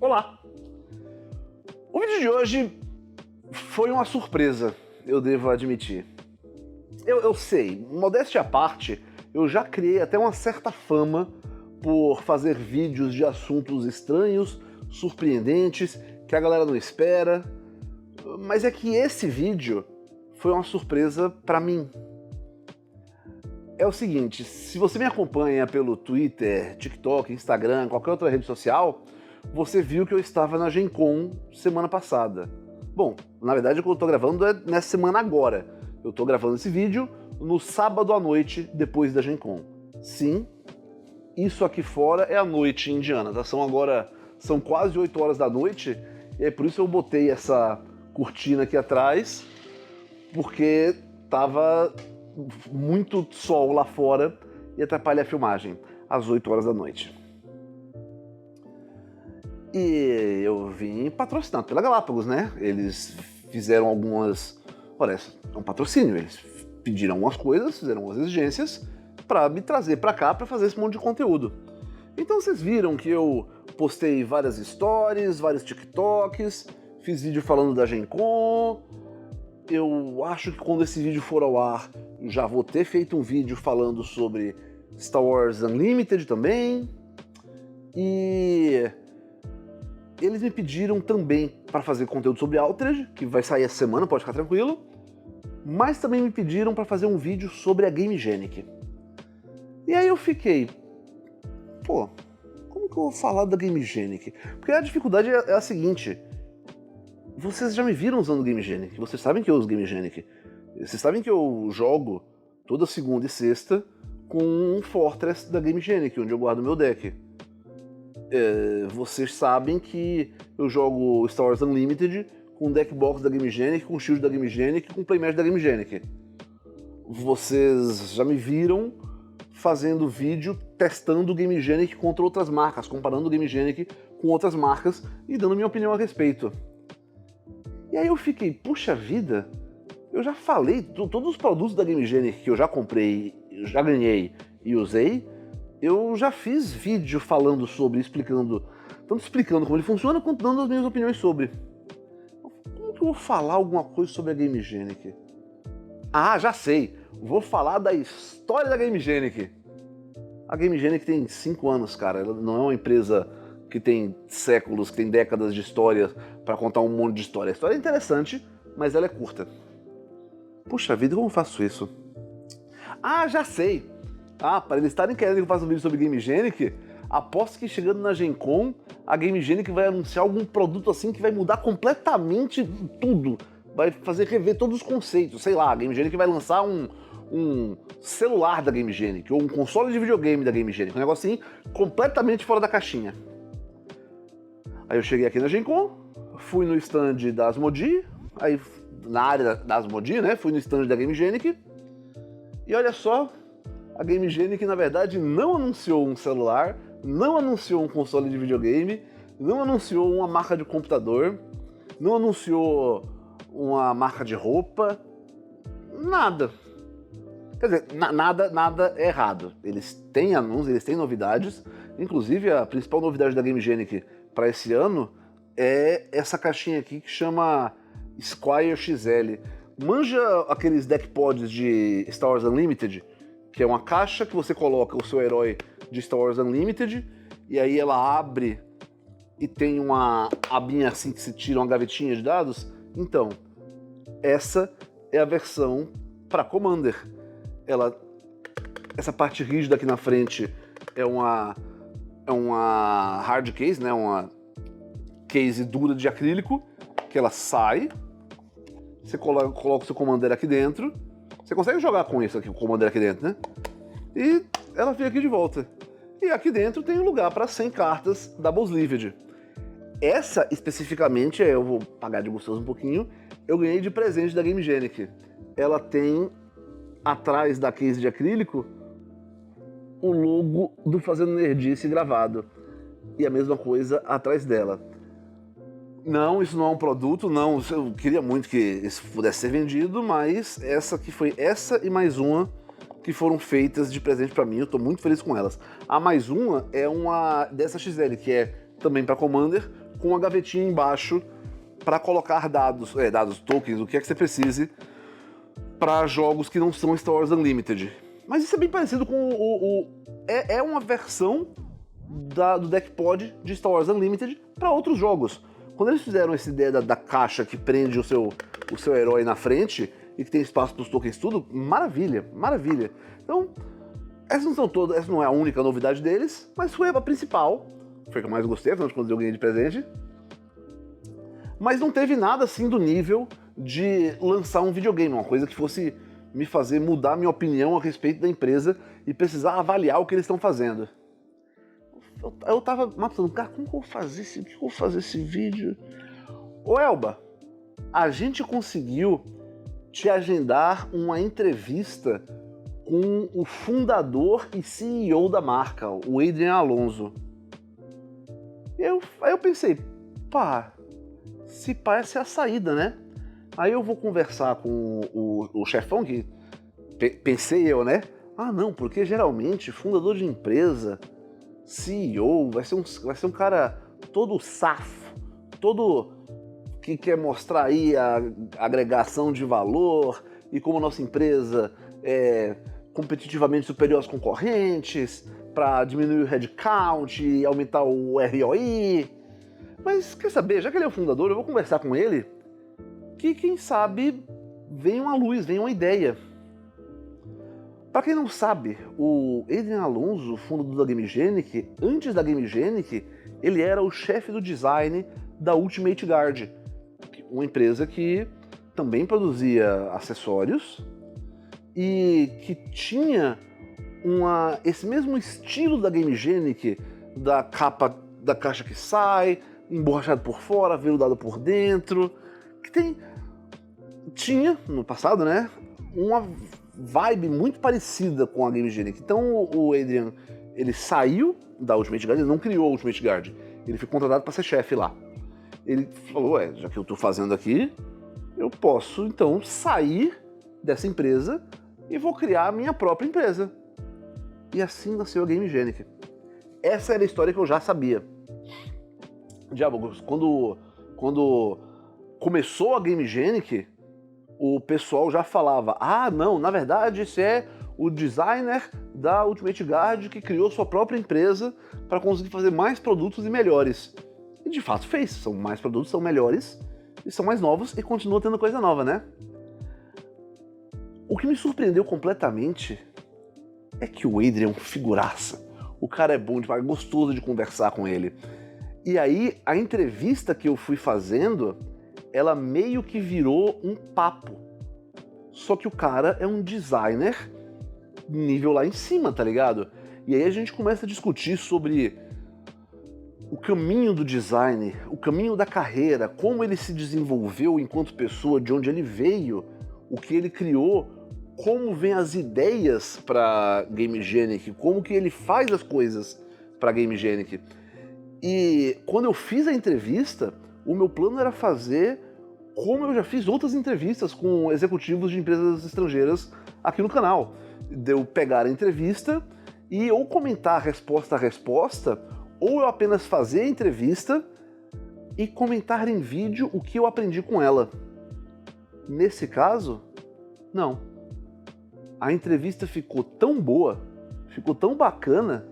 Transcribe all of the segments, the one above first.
Olá! O vídeo de hoje foi uma surpresa, eu devo admitir. Eu sei, modéstia à parte, eu já criei até uma certa fama por fazer vídeos de assuntos estranhos, surpreendentes, que a galera não espera, mas é que esse vídeo foi uma surpresa pra mim. É o seguinte, se você me acompanha pelo Twitter, TikTok, Instagram, qualquer outra rede social, você viu que eu estava na Gen Con semana passada. Bom, na verdade o que eu tô gravando é nessa semana agora. Eu tô gravando esse vídeo no sábado à noite, depois da Gen Con. Sim, isso aqui fora é a noite indiana, tá? São quase 8 horas da noite, e é por isso que eu botei essa cortina aqui atrás, porque tava muito sol lá fora e atrapalha a filmagem, às 8 horas da noite. E eu vim patrocinado pela Galápagos, né? Eles fizeram algumas... Olha, é um patrocínio, eles pediram algumas coisas, fizeram algumas exigências para me trazer para cá para fazer esse monte de conteúdo. Então vocês viram que eu postei várias stories, vários TikToks, fiz vídeo falando da Gen Con. Eu acho que quando esse vídeo for ao ar, já vou ter feito um vídeo falando sobre Star Wars Unlimited também. E eles me pediram também para fazer conteúdo sobre Altered, que vai sair essa semana, pode ficar tranquilo. Mas também me pediram para fazer um vídeo sobre a Gamegenic. E aí eu fiquei, pô, como que eu vou falar da Gamegenic? Porque a dificuldade é a seguinte: vocês já me viram usando Gamegenic, vocês sabem que eu uso Gamegenic. Vocês sabem que eu jogo toda segunda e sexta com um Fortress da Gamegenic, onde eu guardo meu deck. Vocês sabem que eu jogo Star Wars Unlimited com deck box da Gamegenic, com shield da Gamegenic, com playmatch da Gamegenic. Vocês já me viram fazendo vídeo testando o Gamegenic contra outras marcas, comparando o Gamegenic com outras marcas e dando minha opinião a respeito. E aí eu fiquei, puxa vida, eu já falei, todos os produtos da Gamegenic que eu já comprei, eu já ganhei e usei, eu já fiz vídeo falando sobre, tanto explicando como ele funciona, quanto dando as minhas opiniões sobre. Como que eu vou falar alguma coisa sobre a Gamegenic? Ah, já sei! Vou falar da história da Gamegenic. A Gamegenic tem 5 anos, cara. Ela não é uma empresa que tem séculos, que tem décadas de história para contar um monte de história. A história é interessante, mas ela é curta. Puxa vida, como eu faço isso? Ah, já sei! Para eles estarem querendo que eu faça um vídeo sobre Gamegenic, aposto que chegando na Gen Con, a Gamegenic vai anunciar algum produto assim que vai mudar completamente tudo. Vai fazer rever todos os conceitos. Sei lá, a Gamegenic vai lançar um celular da Gamegenic, ou um console de videogame da Gamegenic, um negocinho completamente fora da caixinha. Aí eu cheguei aqui na Gen Con, fui no stand da Asmodee, aí na área da Asmodee, né, fui no stand da Gamegenic, e olha só, a Gamegenic na verdade não anunciou um celular, não anunciou um console de videogame, não anunciou uma marca de computador, não anunciou uma marca de roupa, nada. Quer dizer, nada é errado. Eles têm anúncios, eles têm novidades. Inclusive, a principal novidade da Gamegenic para esse ano é essa caixinha aqui que chama Squire XL. Manja aqueles deck pods de Star Wars Unlimited, que é uma caixa que você coloca o seu herói de Star Wars Unlimited, e aí ela abre e tem uma abinha assim que se tira uma gavetinha de dados. Então, essa é a versão para Commander. Essa parte rígida aqui na frente é uma hard case, né? Uma case dura de acrílico, que ela sai, você coloca o seu Commander aqui dentro, você consegue jogar com isso aqui, o Commander aqui dentro, né? E ela fica aqui de volta. E aqui dentro tem um lugar para 100 cartas Double Sleeved. Essa especificamente, eu vou pagar de gostoso um pouquinho, eu ganhei de presente da Gamegenic. Ela tem atrás da case de acrílico o logo do Fazendo Nerdice gravado. E a mesma coisa atrás dela. Não, isso não é um produto, não. Eu queria muito que isso pudesse ser vendido, mas essa e mais uma que foram feitas de presente pra mim. Eu tô muito feliz com elas. A mais uma é uma dessa XL, que é também para Commander, com a gavetinha embaixo para colocar dados, tokens, o que é que você precise para jogos que não são Star Wars Unlimited. Mas isso é bem parecido com é uma versão do deckpod de Star Wars Unlimited para outros jogos. Quando eles fizeram essa ideia da caixa que prende o seu herói na frente e que tem espaço para os tokens tudo, maravilha, maravilha. Então, essa não é a única novidade deles, mas foi a principal, foi a que eu mais gostei, afinal de contas eu ganhei de presente. Mas não teve nada assim do nível de lançar um videogame, uma coisa que fosse me fazer mudar minha opinião a respeito da empresa e precisar avaliar o que eles estão fazendo. Eu tava matando, cara, como que eu vou fazer esse vídeo? Ô Elba, a gente conseguiu te agendar uma entrevista com o fundador e CEO da marca, o Adrian Alonso. Aí eu pensei, se parece a saída, né? Aí eu vou conversar com o chefão, que pensei eu, né? Não, porque geralmente fundador de empresa, CEO, vai ser um cara todo safo, todo que quer mostrar aí a agregação de valor e como a nossa empresa é competitivamente superior aos concorrentes, para diminuir o headcount e aumentar o ROI. Mas quer saber, já que ele é o fundador, eu vou conversar com ele, que quem sabe vem uma luz, vem uma ideia. Para quem não sabe, o Adrian Alonso, fundador da Gamegenic, antes da Gamegenic, ele era o chefe do design da Ultimate Guard, uma empresa que também produzia acessórios e que tinha esse mesmo estilo da Gamegenic, da capa da caixa que sai, emborrachado por fora, veludado por dentro, que tinha, no passado, né, uma vibe muito parecida com a Gamegenic. Então o Adrian, ele saiu da Ultimate Guard, ele não criou a Ultimate Guard, ele foi contratado para ser chefe lá. Ele falou, já que eu tô fazendo aqui, eu posso então sair dessa empresa e vou criar a minha própria empresa. E assim nasceu a Gamegenic. Essa era a história que eu já sabia. Diabo, quando começou a Gamegenic, o pessoal já falava, não, na verdade esse é o designer da Ultimate Guard que criou sua própria empresa para conseguir fazer mais produtos e melhores. E de fato fez, são mais produtos, são melhores, e são mais novos e continua tendo coisa nova, né? O que me surpreendeu completamente é que o Adrian é um figuraça. O cara é bom demais, é gostoso de conversar com ele. E aí, a entrevista que eu fui fazendo, ela meio que virou um papo. Só que o cara é um designer nível lá em cima, tá ligado? E aí a gente começa a discutir sobre o caminho do design, o caminho da carreira, como ele se desenvolveu enquanto pessoa, de onde ele veio, o que ele criou, como vem as ideias para Gamegenic, como que ele faz as coisas para Gamegenic. E quando eu fiz a entrevista, o meu plano era fazer como eu já fiz outras entrevistas com executivos de empresas estrangeiras aqui no canal. De eu pegar a entrevista e ou comentar resposta a resposta, ou eu apenas fazer a entrevista e comentar em vídeo o que eu aprendi com ela. Nesse caso, não. A entrevista ficou tão boa, ficou tão bacana,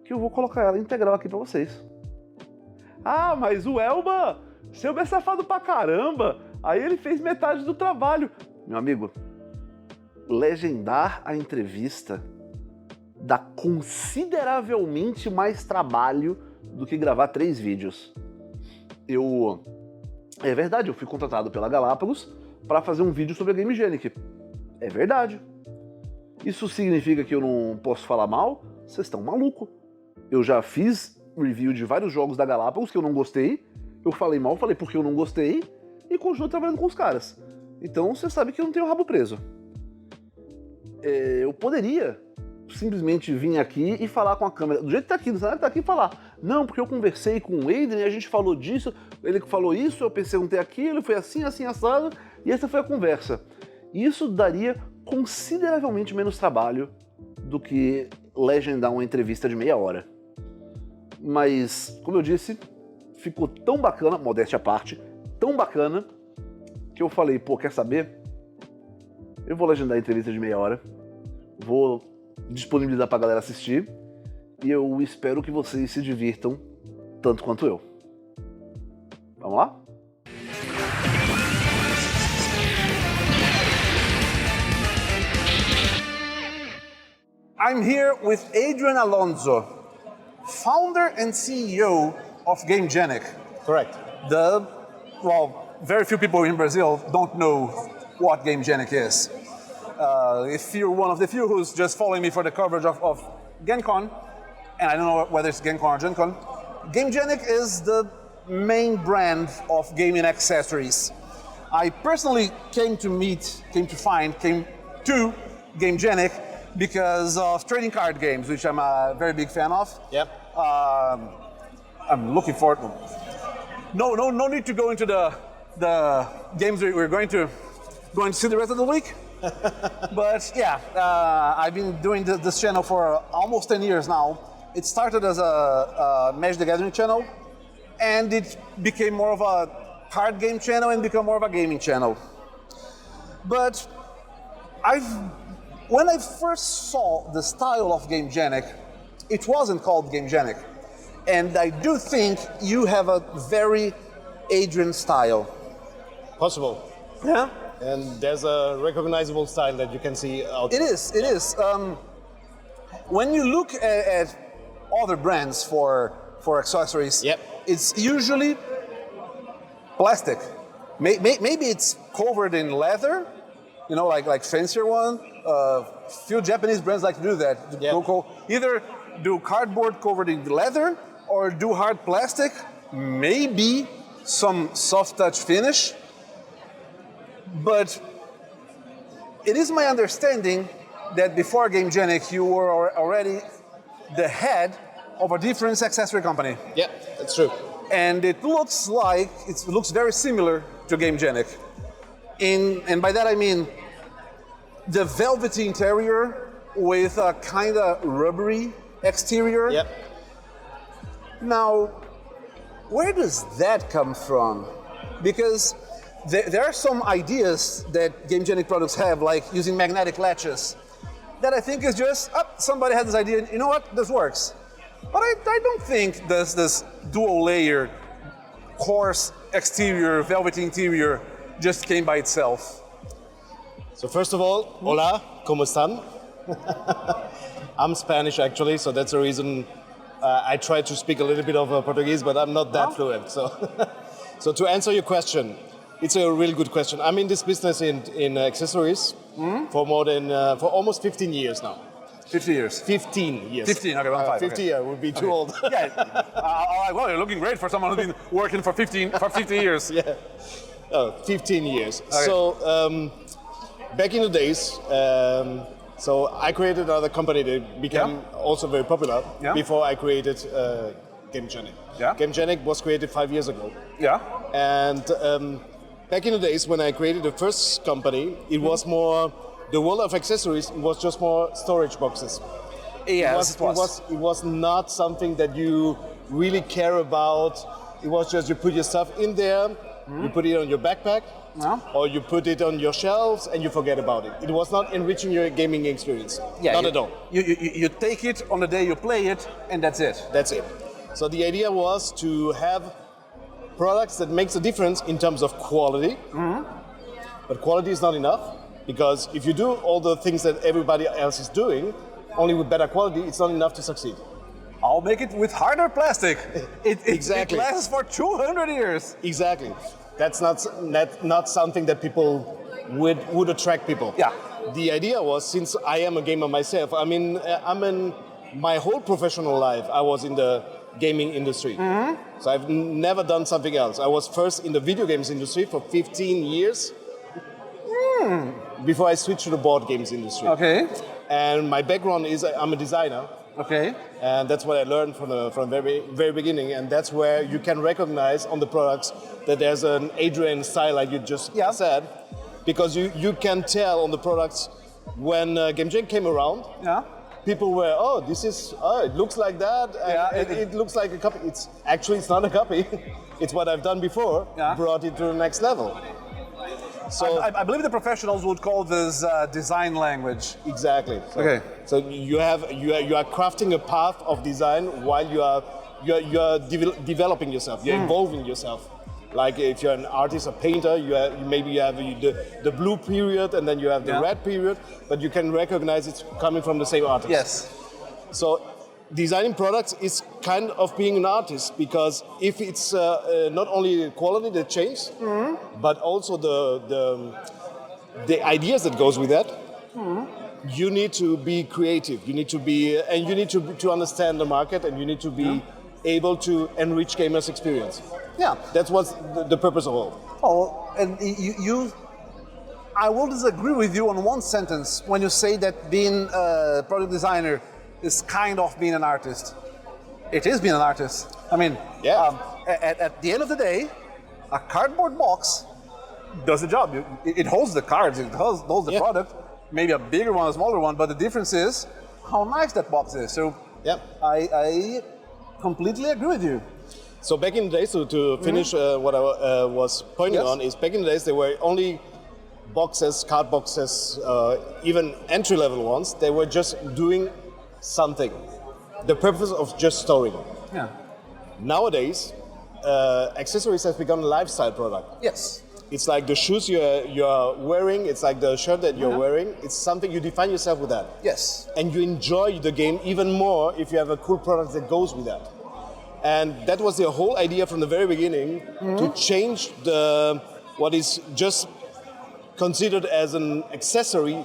que eu vou colocar ela integral aqui pra vocês. Mas o Elba, seu é safado pra caramba, aí ele fez metade do trabalho. Meu amigo, legendar a entrevista dá consideravelmente mais trabalho do que gravar 3 vídeos. É verdade, eu fui contratado pela Galápagos para fazer um vídeo sobre a Gamegenic. É verdade. Isso significa que eu não posso falar mal? Vocês estão malucos. Eu já fiz review de vários jogos da Galápagos que eu não gostei, eu falei mal, falei porque eu não gostei, e continuo trabalhando com os caras. Então você sabe que eu não tenho o rabo preso. Eu poderia simplesmente vir aqui e falar com a câmera, do jeito que tá aqui, no cenário que tá aqui, e falar, não, porque eu conversei com o Adrian e a gente falou disso, ele falou isso, eu perguntei aquilo, foi assim, assim, assado, e essa foi a conversa. Isso daria consideravelmente menos trabalho do que legendar uma entrevista de meia hora. Mas, como eu disse, ficou tão bacana, modéstia à parte, tão bacana, que eu falei, pô, quer saber? Eu vou legendar a entrevista de meia hora, vou disponibilizar pra galera assistir, e eu espero que vocês se divirtam tanto quanto eu. Vamos lá? I'm here with Adrian Alonso, founder and CEO of Gamegenic. Correct. Very few people in Brazil don't know what Gamegenic is. If you're one of the few who's just following me for the coverage of GenCon, and I don't know whether it's GenCon or GenCon, Gamegenic is the main brand of gaming accessories. I personally came to Gamegenic because of trading card games, which I'm a very big fan of. Yep. I'm looking forward. No need to go into the games we're going to see the rest of the week. But yeah, I've been doing this channel for almost 10 years now. It started as a Magic the Gathering channel, and it became more of a card game channel and become more of a gaming channel. But when I first saw the style of Gamegenic, it wasn't called Gamegenic. And I do think you have a very Adrian style. Possible. Yeah? And there's a recognizable style that you can see out there. It is. When you look at other brands for accessories, yep, it's usually plastic. Maybe it's covered in leather, you know, like fancier one. Few Japanese brands like to do that. Yep. Either do cardboard covered in leather or do hard plastic, maybe some soft touch finish. But it is my understanding that before Gamegenic, you were already the head of a different accessory company. Yeah, that's true. And it looks very similar to Gamegenic. And by that I mean the velvety interior with a kind of rubbery exterior. Yep. Now, where does that come from? Because there are some ideas that Gamegenic products have, like using magnetic latches, that I think is just, somebody had this idea, you know what, this works. But I don't think this dual layer, coarse exterior, velvety interior just came by itself. So first of all, hola, ¿cómo están? I'm Spanish actually, so that's the reason I try to speak a little bit of Portuguese, but I'm not that fluent. So to answer your question, it's a really good question. I'm in this business in accessories for almost 15 years now. 50 years. 15 years. 15, okay, 1 5. 50 years would be too old. Yeah. Well, you're looking great for someone who's been working for 50 years. Yeah. 15 years. Okay. So back in the days, so I created another company that became also very popular before I created Gamegenic. Yeah. Gamegenic was created 5 years ago. Yeah. And back in the days when I created the first company, it was more, the world of accessories was just more storage boxes. Yes, it was not something that you really care about. It was just you put your stuff in there, you put it on your backpack, or you put it on your shelves and you forget about it. It was not enriching your gaming experience. Not at all. You take it on the day you play it, and that's it. That's it. So the idea was to have products that makes a difference in terms of quality, but quality is not enough, because if you do all the things that everybody else is doing, only with better quality, it's not enough to succeed. I'll make it with harder plastic. Exactly. It lasts for 200 years. Exactly. That's not something that people would attract people. Yeah. The idea was, since I am a gamer myself, I'm in my whole professional life, I was in the gaming industry. So I've never done something else. I was first in the video games industry for 15 years before I switched to the board games industry. Okay. And my background is I'm a designer. Okay. And that's what I learned from the very, very beginning. And that's where you can recognize on the products that there's an Adrian style, like you just said, because you can tell on the products when Gamegenic came around. Yeah. people were, it looks like that, and it looks like a copy. It's not a copy. It's what I've done before, brought it to the next level. So I believe the professionals would call this design language. Exactly. So you are crafting a path of design while you are developing yourself. You're evolving yourself. Like if you're an artist, a painter, maybe you have the blue period and then you have the red period, but you can recognize it's coming from the same artist. Yes. So designing products is kind of being an artist, because if it's not only the quality that changes, but also the ideas that goes with that, you need to be creative. You need to be, and you need to understand the market, and you need to be able to enrich gamers' experience. Yeah, that's what's the purpose of all. Oh, and I will disagree with you on one sentence when you say that being a product designer is kind of being an artist. It is being an artist. I mean, at the end of the day, a cardboard box does the job. It holds the cards, it holds the product, maybe a bigger one, a smaller one, but the difference is how nice that box is. So I completely agree with you. So back in the days, to finish what I was pointing on, is back in the days there were only boxes, card boxes, even entry-level ones. They were just doing something. The purpose of just storing. Yeah. Nowadays, accessories have become a lifestyle product. Yes. It's like the shoes you're wearing, it's like the shirt that you're wearing. It's something, you define yourself with that. Yes. And you enjoy the game even more if you have a cool product that goes with that. And that was the whole idea from the very beginning, to change what is just considered as an accessory,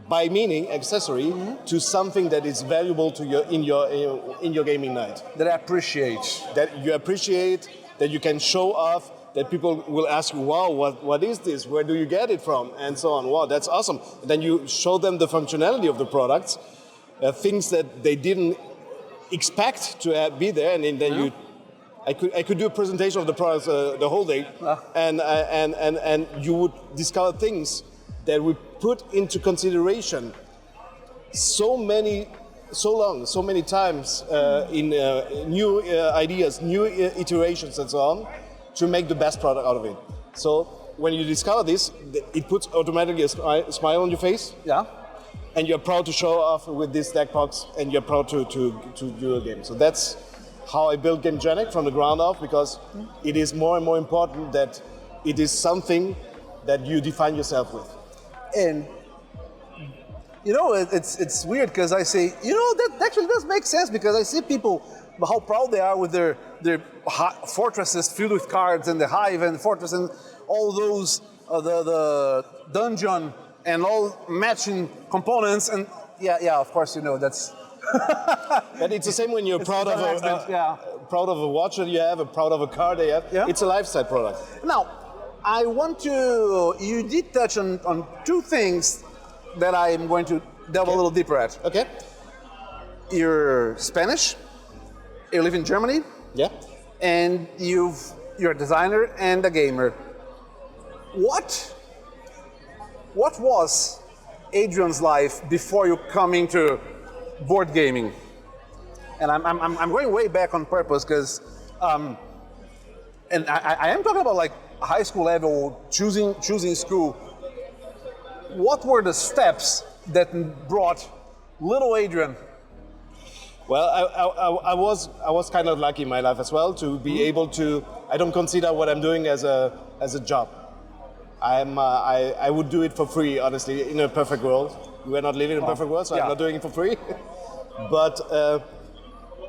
by meaning accessory, to something that is valuable to in your gaming night. That I appreciate. That you appreciate, that you can show off, that people will ask you, wow, what is this? Where do you get it from? And so on. Wow, that's awesome. And then you show them the functionality of the products, things that they didn't expect to be there, and then I could do a presentation of the products the whole day, and you would discover things that we put into consideration so many times in new ideas, new iterations, and so on, to make the best product out of it. So when you discover this, it puts automatically a smile on your face. Yeah. And you're proud to show off with this deck box, and you're proud to do a game. So that's how I built Gamegenic from the ground up, because it is more and more important that it is something that you define yourself with. And it's weird, because I say, that actually does make sense, because I see people how proud they are with their fortresses filled with cards, and the hive and fortress and all those the dungeon and all matching components, and of course, that's. But it's the same when you're proud of a watch that you have, proud of a car that you have. Yeah. It's a lifestyle product. Now, you did touch on two things that I'm going to delve a little deeper at. Okay. You're Spanish, you live in Germany. Yeah. And you're a designer and a gamer. What was Adrian's life before you come into board gaming? And I'm going way back on purpose, because, and I am talking about like high school level, choosing school. What were the steps that brought little Adrian? Well, I was kind of lucky in my life as well to be able to. I don't consider what I'm doing as a job. I would do it for free, honestly, in a perfect world. We're not living in a perfect world, so I'm not doing it for free. But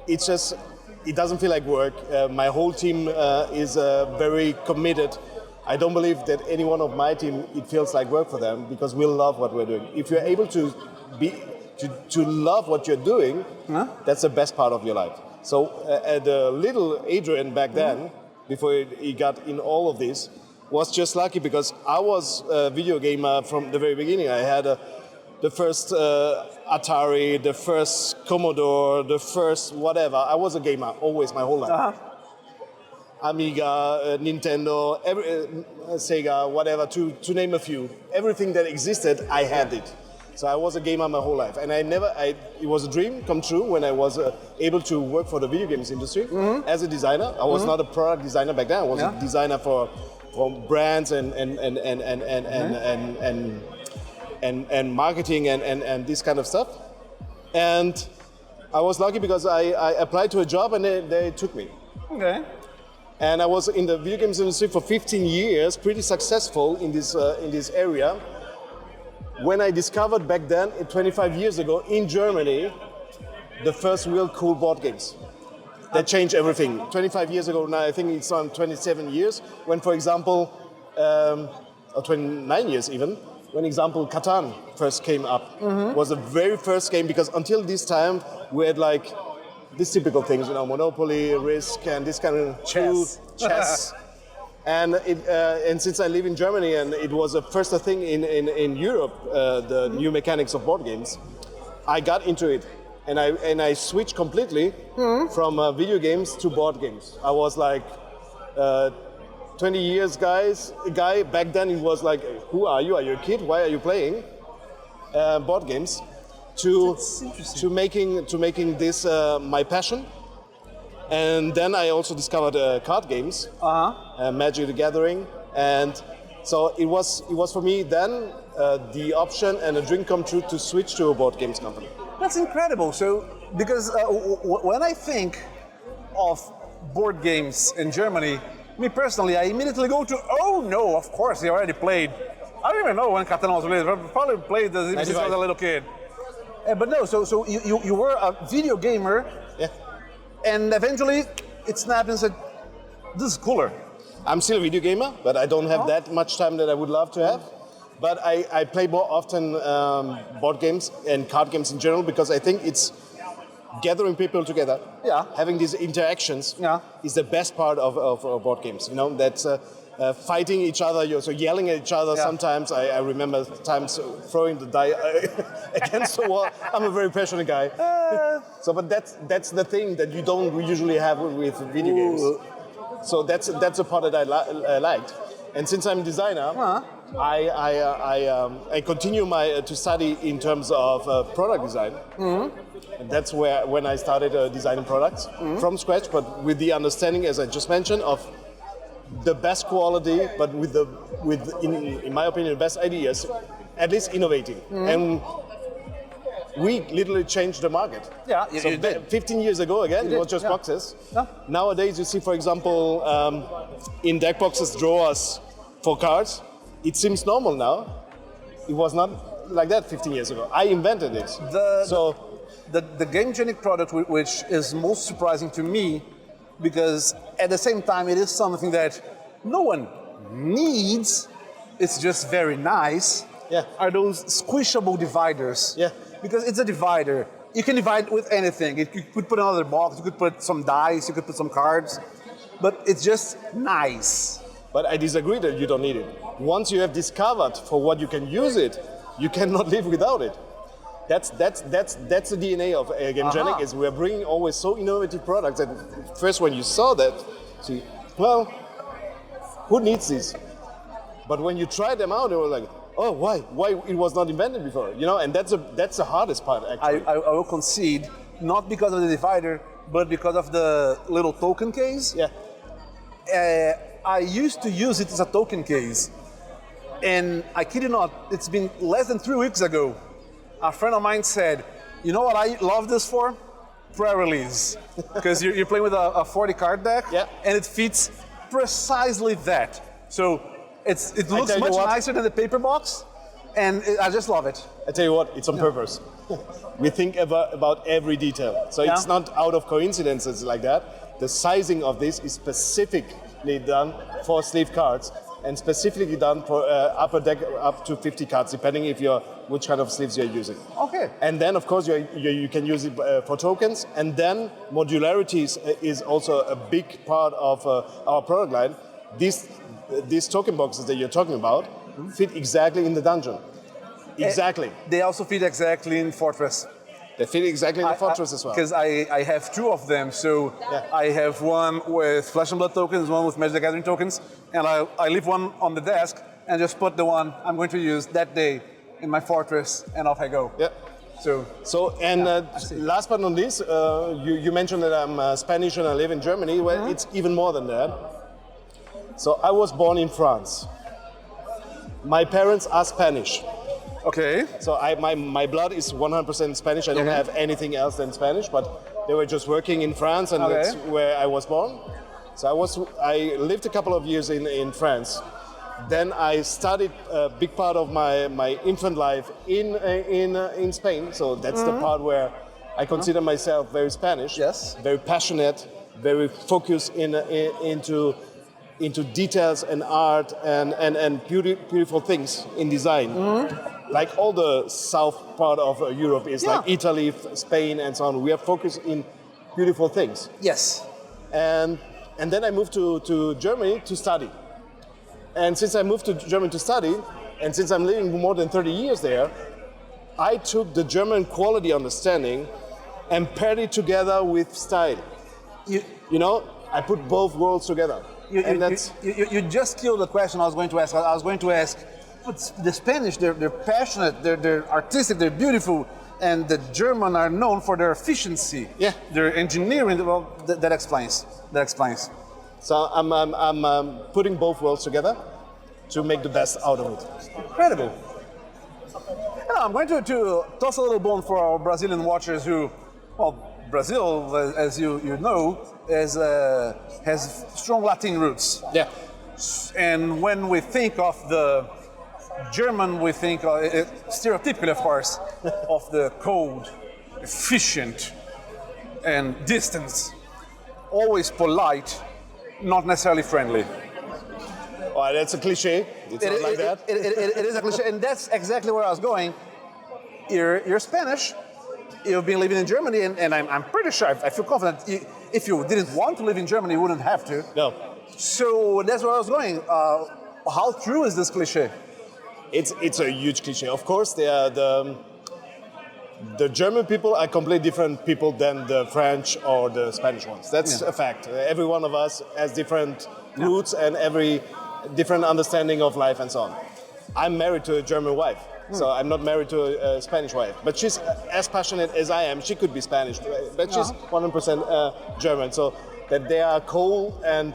it's just, it doesn't feel like work. My whole team is very committed. I don't believe that any one of my team, it feels like work for them, because we love what we're doing. If you're able to love what you're doing, that's the best part of your life. So the little Adrian back then, before he got in all of this, was just lucky, because I was a video gamer from the very beginning. I had the first Atari, the first Commodore, the first whatever. I was a gamer always, my whole life. Amiga, Nintendo, Sega, whatever, to name a few. Everything that existed, I had it. So I was a gamer my whole life, and it was a dream come true when I was able to work for the video games industry as a designer. I was not a product designer back then. I was a designer for brands and marketing and this kind of stuff. And I was lucky because I applied to a job and they took me. Okay. And I was in the video games industry for 15 years, pretty successful in this area. When I discovered back then, 25 years ago, in Germany, the first real cool board games. That changed everything. 25 years ago now, I think it's on 27 years, when, for example, or 29 years even, when example Catan first came up. Was the very first game, because until this time, we had like these typical things, Monopoly, Risk, and this kind of chess. And since I live in Germany, and it was the first thing in Europe, the new mechanics of board games, I got into it, and I switched completely from video games to board games. I was like 20 years guy. Back then it was like, who are you? Are you a kid? Why are you playing board games? To making this my passion. And then I also discovered card games, Magic the Gathering, and so it was for me then the option and a dream come true to switch to a board games company. That's incredible. So, because when I think of board games in Germany, me personally, I immediately go to, oh no, of course, they already played. I don't even know when Catan was released. I probably played this since I was a little kid. But no, so you were a video gamer. Yeah. And eventually, it snapped and said, this is cooler. I'm still a video gamer, but I don't have that much time that I would love to have. But I play more often board games and card games in general, because I think it's gathering people together. Yeah. Having these interactions is the best part of board games. That's fighting each other, so yelling at each other. Sometimes I remember times throwing the die against the wall. I'm a very passionate guy. But that's the thing that you don't usually have with video games. So that's the part that I liked. And since I'm a designer, I continue to study in terms of product design. And that's when I started designing products from scratch, but with the understanding, as I just mentioned, of the best quality, but in my opinion, the best ideas, at least innovating. And we literally changed the market. Yeah, so you did. 15 years ago, again, it was just boxes. Yeah. Nowadays, you see, for example, in deck boxes, drawers for cards. It seems normal now. It was not like that 15 years ago. I invented it. The Gamegenic product, which is most surprising to me, because at the same time, it is something that no one needs. It's just very nice. Yeah. Are those squishable dividers? Yeah. Because it's a divider. You can divide with anything. You could put another box, you could put some dice, you could put some cards, but it's just nice. But I disagree that you don't need it. Once you have discovered for what you can use it, you cannot live without it. That's the DNA of Gamegenic, is we're bringing always so innovative products that first when you saw that, see, well, who needs this? But when you try them out, they were like, oh, why? Why it was not invented before? And that's the hardest part, actually. I will concede, not because of the divider, but because of the little token case. Yeah. I used to use it as a token case, and I kid you not, it's been less than 3 weeks ago. A friend of mine said, you know what I love this for? Pre-release. Because you're playing with a 40 card deck, and it fits precisely that. So it looks much nicer than the paper box, and I just love it. I tell you what, it's on purpose. We think about every detail. So it's not out of coincidences like that. The sizing of this is specifically done for sleeve cards, and specifically done for upper deck up to 50 cards, depending which kind of sleeves you're using. Okay. And then, of course, you can use it for tokens. And then modularity is also a big part of our product line. These token boxes that you're talking about fit exactly in the dungeon. Exactly. They also fit exactly in Fortress. They fit exactly in the Fortress as well. Because I have 2 of them, so I have one with Flesh and Blood tokens, one with Magic the Gathering tokens, and I leave one on the desk and just put the one I'm going to use that day in my fortress, and off I go. Yeah. So Last but not least, you mentioned that I'm Spanish and I live in Germany. Well, it's even more than that. So I was born in France. My parents are Spanish. Okay. So my blood is 100% Spanish. I don't have anything else than Spanish, but they were just working in France, and that's where I was born. So I lived a couple of years in France. Then I studied a big part of my infant life in Spain. So that's the part where I consider myself very Spanish. Yes. Very passionate, very focused into details and art and beautiful things in design. Like all the south part of Europe is like Italy, Spain, and so on. We are focused in beautiful things. Yes. And then I moved to Germany to study. And since I moved to Germany to study, and since I'm living more than 30 years there, I took the German quality understanding and paired it together with style. I put both worlds together. You just killed the question I was going to ask. I was going to ask, but the Spanish, they're passionate, they're artistic, they're beautiful, and the German are known for their efficiency. Yeah. Their engineering. Well, that explains. That explains. So I'm putting both worlds together to make the best out of it. Incredible. I'm going to toss a little bone for our Brazilian watchers who, well, Brazil, as you know, has strong Latin roots. Yeah. And when we think of the German, we think, stereotypically of course, of the cold, efficient, and distant, always polite, not necessarily friendly. Oh, that's a cliche. It's not like that. It is a cliche, and that's exactly where I was going. You're Spanish. You've been living in Germany, and I'm pretty sure, I feel confident, if you didn't want to live in Germany, you wouldn't have to. No. So that's where I was going. How true is this cliche? It's a huge cliche. Of course, the German people are completely different people than the French or the Spanish ones. That's a fact. Every one of us has different roots and every different understanding of life and so on. I'm married to a German wife. So I'm not married to a Spanish wife, but she's as passionate as I am. She could be Spanish, but she's 100% German. So that they are cold and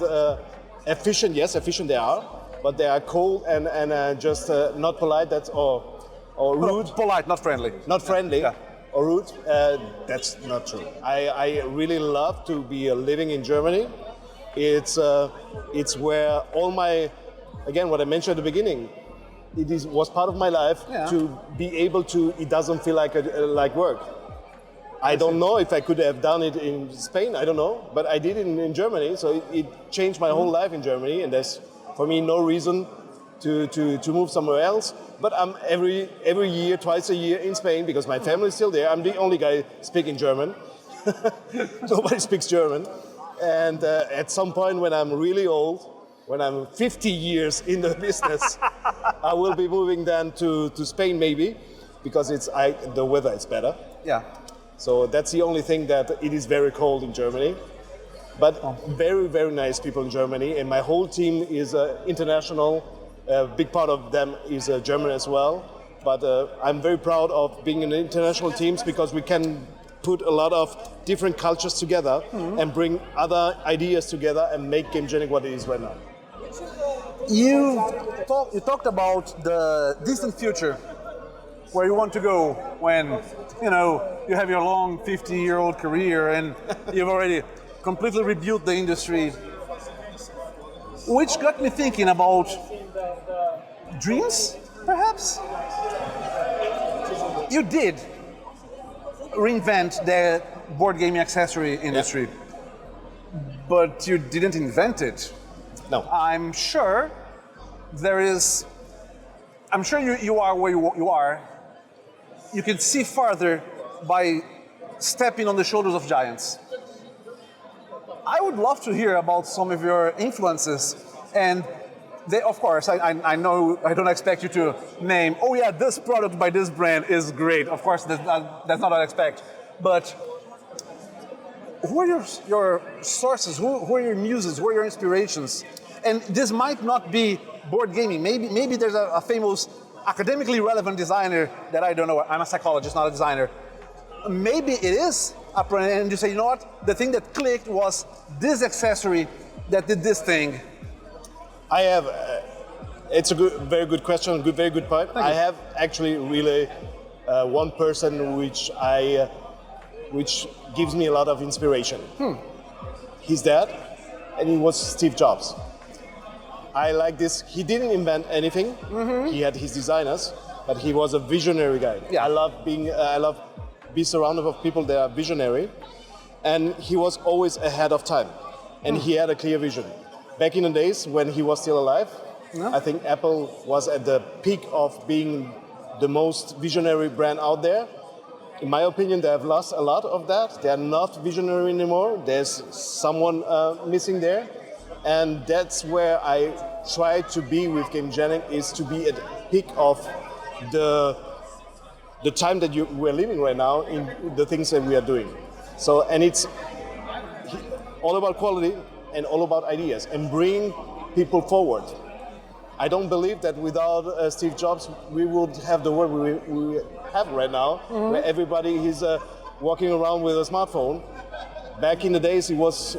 efficient. Yes, efficient they are, but they are cold and just not polite. That's or rude. No, polite, not friendly. Not friendly or rude. That's not true. I really love to be living in Germany. It's where all my, again, what I mentioned at the beginning. Was part of my life to be able to. It doesn't feel like work. I don't know if I could have done it in Spain. I don't know, but I did it in Germany. So it changed my whole life in Germany, and there's for me no reason to move somewhere else. But I'm every year, twice a year in Spain because my family is still there. I'm the only guy speaking German. Nobody speaks German, and at some point when I'm really old. When I'm 50 years in the business, I will be moving then to Spain maybe, because the weather is better. Yeah. So that's the only thing that it is very cold in Germany. But very, very nice people in Germany, and my whole team is international. A big part of them is German as well. But I'm very proud of being in international teams because we can put a lot of different cultures together and bring other ideas together and make Gamegenic what it is right now. You talked about the distant future, where you want to go when you have your long 50-year-old career and you've already completely rebuilt the industry, which got me thinking about dreams, perhaps. You did reinvent the board gaming accessory industry, but you didn't invent it. No. I'm sure you are where you are. You can see farther by stepping on the shoulders of giants. I would love to hear about some of your influences, and of course, I know I don't expect you to name, oh yeah, this product by this brand is great. Of course, that's not what I expect. But who are your sources? Who are your muses? Who are your inspirations? And this might not be board gaming. Maybe there's a famous academically relevant designer that I don't know. I'm a psychologist, not a designer. Maybe it is and you say, you know what? The thing that clicked was this accessory that did this thing. I have. It's a very good question. Very good point. I have actually really one person which gives me a lot of inspiration. His dad, and he was Steve Jobs. I like this. He didn't invent anything. He had his designers, but he was a visionary guy. Yeah. I love being surrounded with people that are visionary, and he was always ahead of time, and he had a clear vision. Back in the days when he was still alive, I think Apple was at the peak of being the most visionary brand out there. In my opinion, they have lost a lot of that. They are not visionary anymore. There's someone missing there. And that's where I try to be with Gamegenic, is to be at the peak of the time that we're living right now in the things that we are doing. So, and it's all about quality and all about ideas and bringing people forward. I don't believe that without Steve Jobs, we would have the world we have right now, where everybody is walking around with a smartphone. Back in the days, it was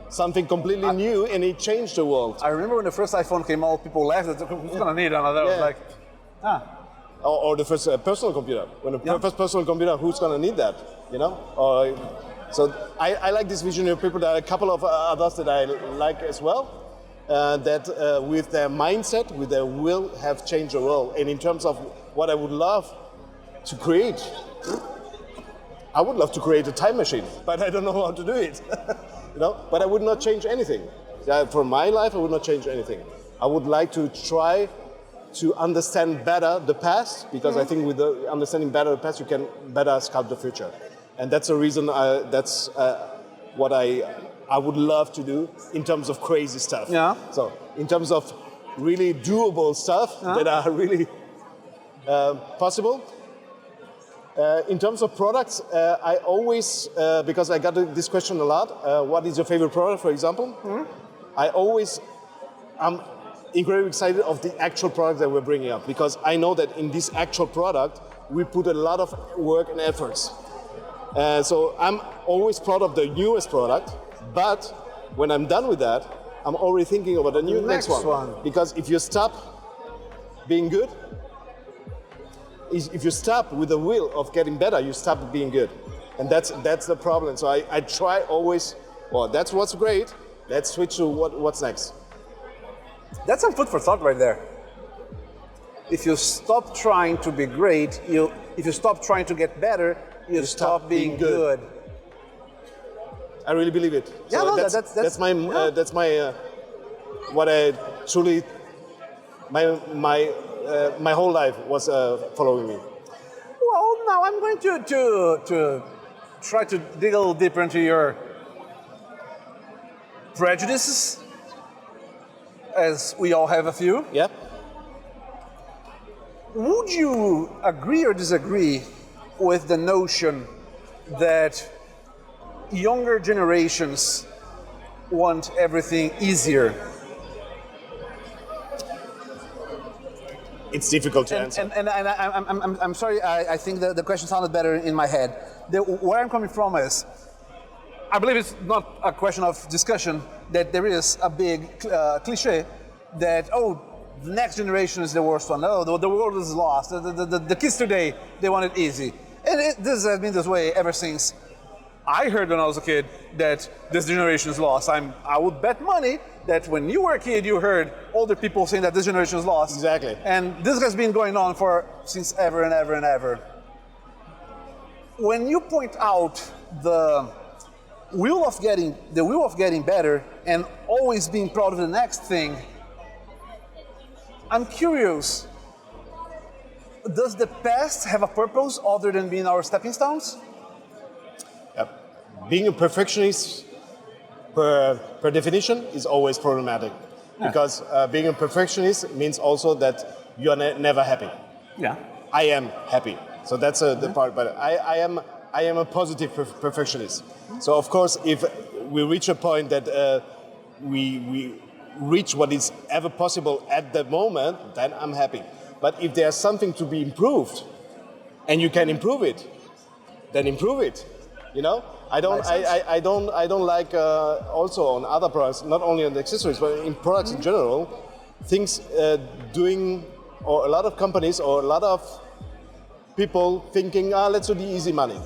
something completely new, and it changed the world. I remember when the first iPhone came out, people laughed at who's gonna need another? I was like, Or the first personal computer. When the first personal computer, who's gonna need that? You know? So I like this vision of people. There are a couple of others that I like as well. That with their mindset, with their will, have changed the world. And in terms of what I would love to create, I would love to create a time machine, but I don't know how to do it. You know, but I would not change anything. For my life, I would not change anything. I would like to try to understand better the past, because I think with the understanding better the past, you can better sculpt the future. And that's the reason. That's what I would love to do in terms of crazy stuff. Yeah. So in terms of really doable stuff that are really possible. In terms of products, I always, because I got this question a lot, what is your favorite product, for example? I'm incredibly excited of the actual product that we're bringing up, because I know that in this actual product, we put a lot of work and efforts. So I'm always proud of the newest product, but when I'm done with that, I'm already thinking about the next one. Because if you stop being good, if you stop with the will of getting better, you stop being good. And that's the problem. So I try always, well, that's what's great, let's switch to what's next. that's some food for thought right there. If you stop trying to be great, if you stop trying to get better, you stop being good. I really believe it. Yeah, so no, that's my what I truly my whole life was following me. Well, now I'm going to try to dig a little deeper into your prejudices, as we all have a few. Yep. Would you agree or disagree with the notion that younger generations want everything easier? It's difficult to answer. And I'm sorry, I think the question sounded better in my head. Where I'm coming from is, I believe it's not a question of discussion, that there is a big cliche that, the next generation is the worst one. The world is lost. The kids today, they want it easy. And this has been this way ever since I heard when I was a kid that this generation is lost. I would bet money that when you were a kid, you heard older people saying that this generation is lost. Exactly. And this has been going on since ever and ever and ever. When you point out the will of getting better and always being proud of the next thing, I'm curious, does the past have a purpose other than being our stepping stones? Being a perfectionist, per definition, is always problematic. Yeah. Because being a perfectionist means also that you are never happy. Yeah. I am happy. So that's the part. But I am a positive perfectionist. So of course, if we reach a point that we reach what is ever possible at the moment, then I'm happy. But if there's something to be improved, and you can improve it, then improve it. You know, I don't like also on other products, not only on the accessories, but in products in general, things doing, or a lot of companies or a lot of people thinking, let's do the easy money.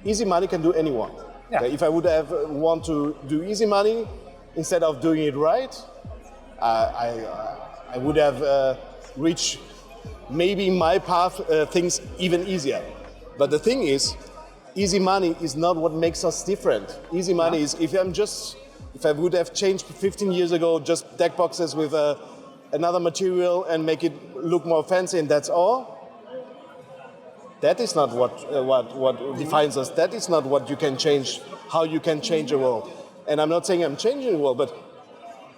Easy money can do anyone. Yeah. If I would have want to do easy money instead of doing it right, I would have reached maybe my path things even easier. But the thing is, easy money is not what makes us different. Easy money is if I would have changed 15 years ago just deck boxes with another material and make it look more fancy and that's all. That is not what defines us. That is not what you can change, how you can change the world. And I'm not saying I'm changing the world, but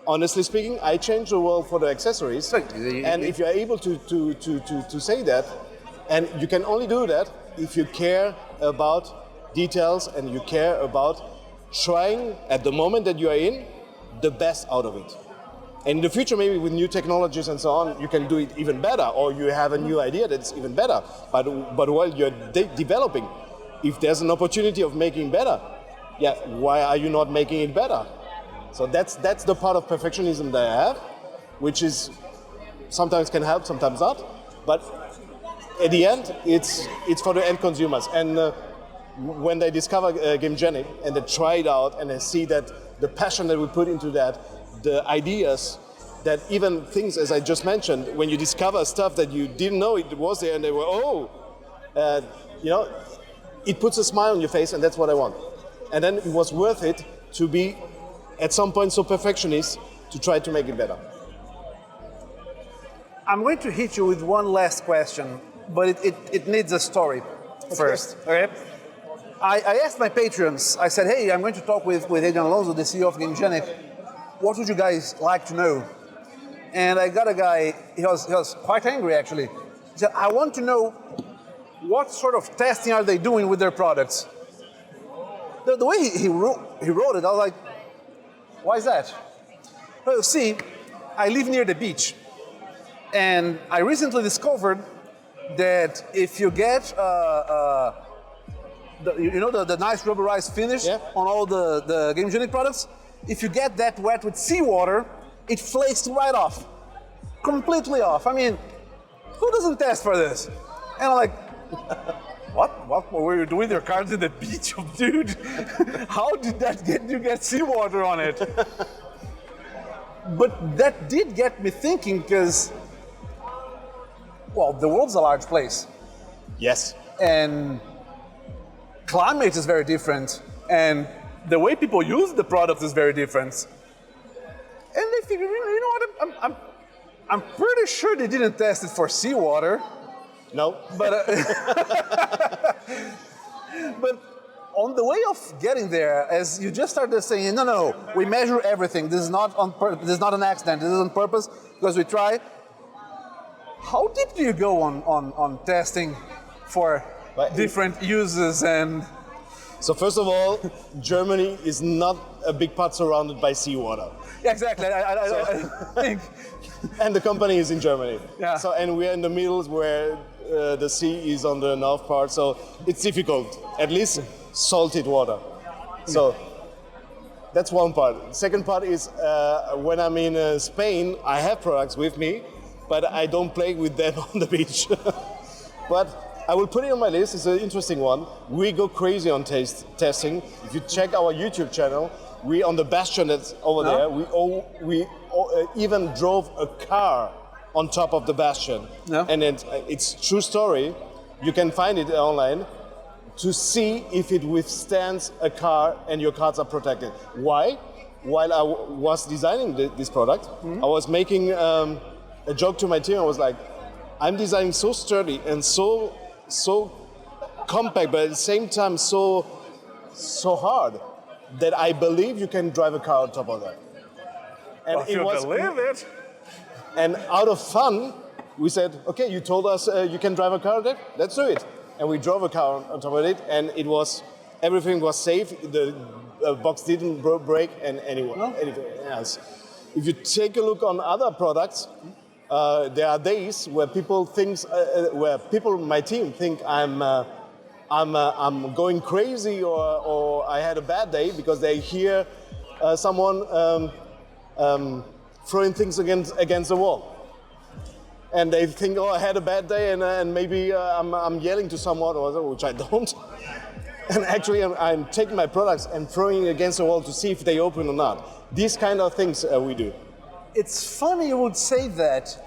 honestly speaking, I change the world for the accessories. And if you're able to say that, and you can only do that if you care about details and you care about trying at the moment that you are in the best out of it. And in the future, maybe with new technologies and so on, you can do it even better, or you have a new idea that's even better. But while you're developing, if there's an opportunity of making better, why are you not making it better? So that's the part of perfectionism that I have, which is sometimes can help, sometimes not. But at the end, it's for the end consumers. And when they discover Gamegenic and they try it out and they see that the passion that we put into that, the ideas, that even things, as I just mentioned, when you discover stuff that you didn't know it was there and they were, it puts a smile on your face and that's what I want. And then it was worth it to be at some point so perfectionist to try to make it better. I'm going to hit you with one last question, but it needs a story first. Okay? I asked my patrons, I said, hey, I'm going to talk with Adrian Alonso, the CEO of Gamegenic. What would you guys like to know? And I got a guy, he was quite angry actually. He said, I want to know what sort of testing are they doing with their products? The way he wrote it, I was like, why is that? Well, see, I live near the beach. And I recently discovered that if you get the nice rubberized finish on all the Gamegenic products, if you get that wet with seawater, it flakes right off. Completely off. I mean, who doesn't test for this? And I'm like, what were you doing with your cards in the beach, dude? How did that get seawater on it? But that did get me thinking because, well, the world's a large place. Yes. And climate is very different. And the way people use the product is very different. And they figure, you know what, I'm pretty sure they didn't test it for seawater. No. But, but on the way of getting there, as you just started saying, no, we measure everything. This is not this is not an accident. This is on purpose because we try. How deep do you go on testing for different uses and? So first of all, Germany is not a big part surrounded by seawater. Yeah, exactly. I think. And the company is in Germany. Yeah. So and we're in the middle where the sea is on the north part, so it's difficult. At least salted water. So that's one part. Second part is when I'm in Spain, I have products with me, but I don't play with them on the beach. But I will put it on my list. It's an interesting one. We go crazy on testing. If you check our YouTube channel, we on the bastion that's over there. We even drove a car on top of the bastion, and it's true story. You can find it online to see if it withstands a car and your cards are protected. Why? While I was designing this product, I was making a joke to my team. I was like, I'm designing so sturdy and so compact, but at the same time so hard that I believe you can drive a car on top of that. And well, you believe it. And out of fun, we said, okay, you told us you can drive a car there, let's do it. And we drove a car on top of it, and everything was safe. The box didn't break, and anything else. If you take a look on other products, there are days where people in my team think I'm going crazy or I had a bad day because they hear someone throwing things against the wall. And they think, oh, I had a bad day, and maybe I'm yelling to someone, which I don't. And actually, I'm taking my products and throwing it against the wall to see if they open or not. These kind of things we do. It's funny you would say that,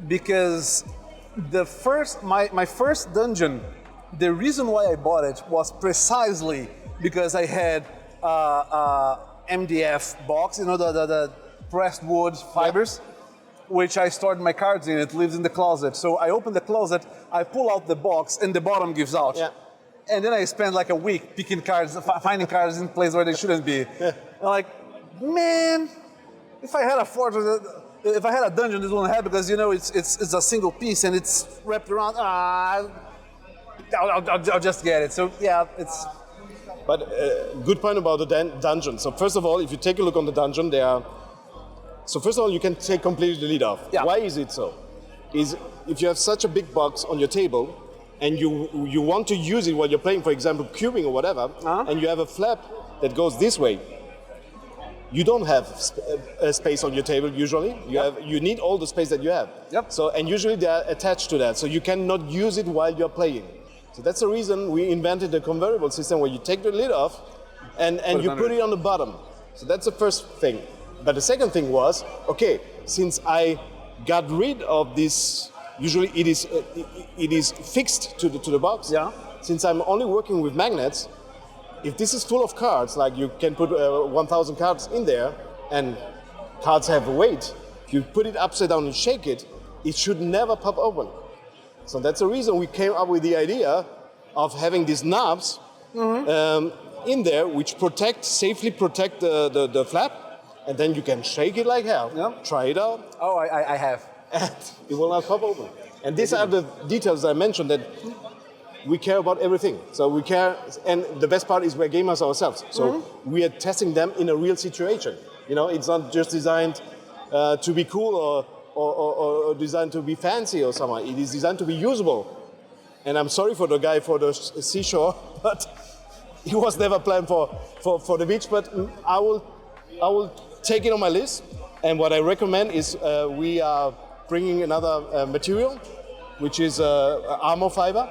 because my first dungeon, the reason why I bought it was precisely because I had MDF box, the pressed wood fibers, which I stored my cards in. It lives in the closet. So I open the closet, I pull out the box, and the bottom gives out. Yeah. And then I spend like a week picking cards, finding cards in places where they shouldn't be. Yeah. I'm like, man, if I had a fortress, if I had a dungeon, this wouldn't happen, because it's a single piece and it's wrapped around. I'll just get it. So yeah, it's. But good point about the dungeon. So first of all, if you take a look on the dungeon, so first of all, you can take completely the lid off. Yeah. Why is it so? If you have such a big box on your table and you want to use it while you're playing, for example, cubing or whatever, and you have a flap that goes this way, you don't have a space on your table usually. You need all the space that you have. Yep. So, and usually they are attached to that, so you cannot use it while you're playing. So that's the reason we invented the convertible system where you take the lid off and you put it on the bottom. So that's the first thing. But the second thing was, okay, since I got rid of this, usually it is fixed to the box. Yeah. Since I'm only working with magnets, if this is full of cards, like you can put 1,000 cards in there, and cards have a weight, if you put it upside down and shake it, it should never pop open. So that's the reason we came up with the idea of having these knobs in there, which safely protect the flap. And then you can shake it like hell. Yeah. Try it out. Oh, I have. And it will not pop open. And these are the details I mentioned, that we care about everything. So we care, and the best part is we're gamers ourselves. So we are testing them in a real situation. It's not just designed to be cool or designed to be fancy or something. It is designed to be usable. And I'm sorry for the guy for the seashore, but he was never planned for the beach. But I will take it on my list, and what I recommend is we are bringing another material, which is armor fiber.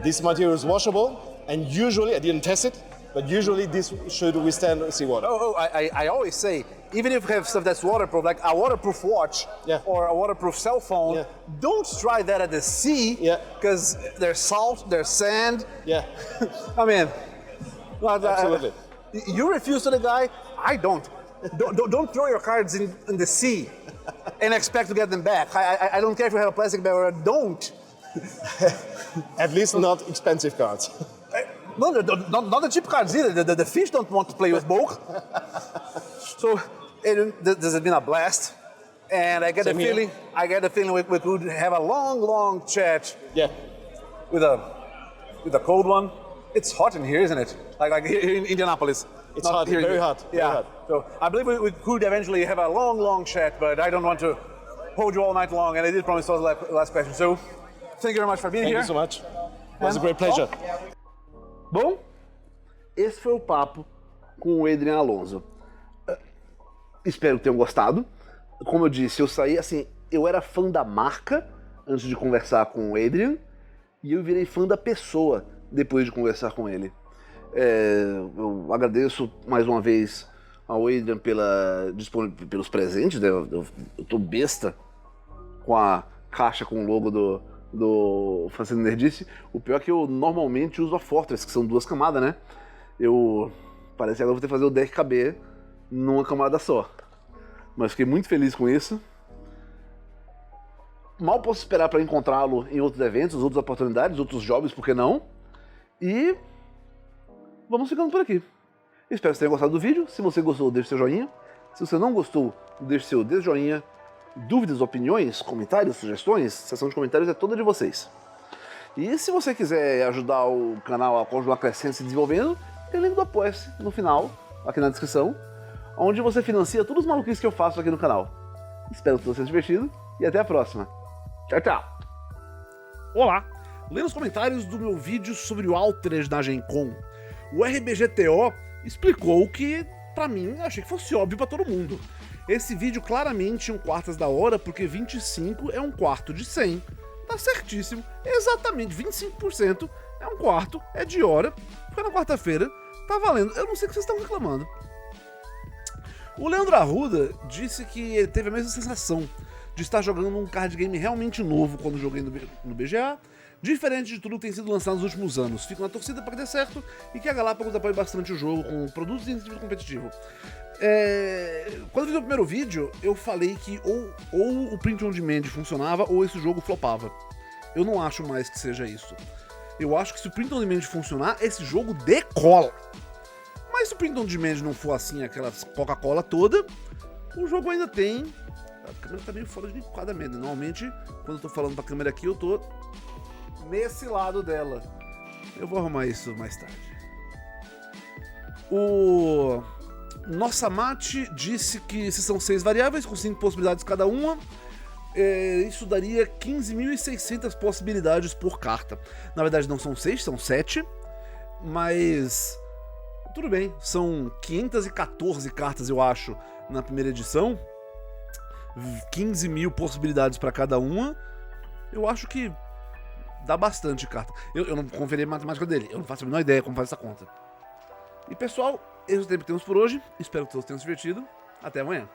This material is washable, and usually, I didn't test it, but usually this should withstand seawater. I always say, even if you have stuff that's waterproof, like a waterproof watch or a waterproof cell phone, don't try that at the sea, because there's salt, there's sand. Yeah. I mean, absolutely. You refuse to the guy, I don't. Don't throw your cards in the sea and expect to get them back. I don't care if you have a plastic bag or don't. At least not expensive cards. No, not the cheap cards either. The fish don't want to play with bulk. So this has been a blast, and I get the feeling we could have a long chat. Yeah. With a cold one. It's hot in here, isn't it? Like here in Indianapolis. It's hot, very hot. Yeah. Very hot. So I believe we could eventually have a long chat, but I don't want to hold you all night long, and I did promise to ask the last question. So thank you very much for being here. Thank you so much. It was a great pleasure. Bom, esse foi o papo com o Adrian Alonso. Espero que tenham gostado. Como eu disse, eu saí assim, eu era fã da marca antes de conversar com o Adrian, e eu virei fã da pessoa depois de conversar com ele. Eu agradeço mais uma vez ao Adrian pelos presentes, né? Eu tô besta com a caixa com o logo do Fazendo Nerdice. O pior é que eu normalmente uso a Fortress, que são 2 camadas, né? Parece que agora eu vou ter que fazer o deck caber numa camada só. Mas fiquei muito feliz com isso. Mal posso esperar para encontrá-lo em outros eventos, outras oportunidades, outros jobs, por que não? E vamos ficando por aqui. Espero que vocês tenham gostado do vídeo. Se você gostou, deixe seu joinha. Se você não gostou, deixe seu desjoinha. Dúvidas, opiniões, comentários, sugestões, a seção de comentários é toda de vocês. E se você quiser ajudar o canal a continuar crescendo e se desenvolvendo, tem o link do Apóie no final, aqui na descrição, onde você financia todos os maluquices que eu faço aqui no canal. Espero que tenha sido divertido e até a próxima. Tchau, tchau. Olá! Lendo os comentários do meu vídeo sobre o Altered na Gen Con, o RBGTO explicou que, pra mim, eu achei que fosse óbvio pra todo mundo. Esse vídeo claramente é um quartas da hora, porque 25 é um quarto de 100. Tá certíssimo, exatamente 25% é um quarto, é de hora, porque na quarta-feira tá valendo. Eu não sei o que vocês estão reclamando. O Leandro Arruda disse que ele teve a mesma sensação de estar jogando um card game realmente novo quando joguei no BGA, diferente de tudo que tem sido lançado nos últimos anos. Fico na torcida para que dê certo e que a Galápagos apoie bastante o jogo com produtos e incentivo competitivo. Quando eu fiz o primeiro vídeo, eu falei que ou o print on demand funcionava ou esse jogo flopava. Eu não acho mais que seja isso. Eu acho que se o print on demand funcionar, esse jogo decola. Mas se o print on demand não for assim, aquela Coca-Cola toda, o jogo ainda tem... A câmera tá meio fora de enquadramento. Normalmente, quando eu tô falando pra câmera aqui, eu tô nesse lado dela. Eu vou arrumar isso mais tarde. O Nossa Mate disse que se são 6 variáveis, com 5 possibilidades cada uma, isso daria 15.600 possibilidades por carta. Na verdade não são 6, são 7, mas tudo bem, são 514 cartas, eu acho, na primeira edição. 15 mil possibilidades para cada uma. Eu acho que dá bastante carta. Eu não conferi a matemática dele, eu não faço a menor ideia como faz essa conta. E pessoal, esse é o tempo que temos por hoje. Espero que todos tenham se divertido. Até amanhã.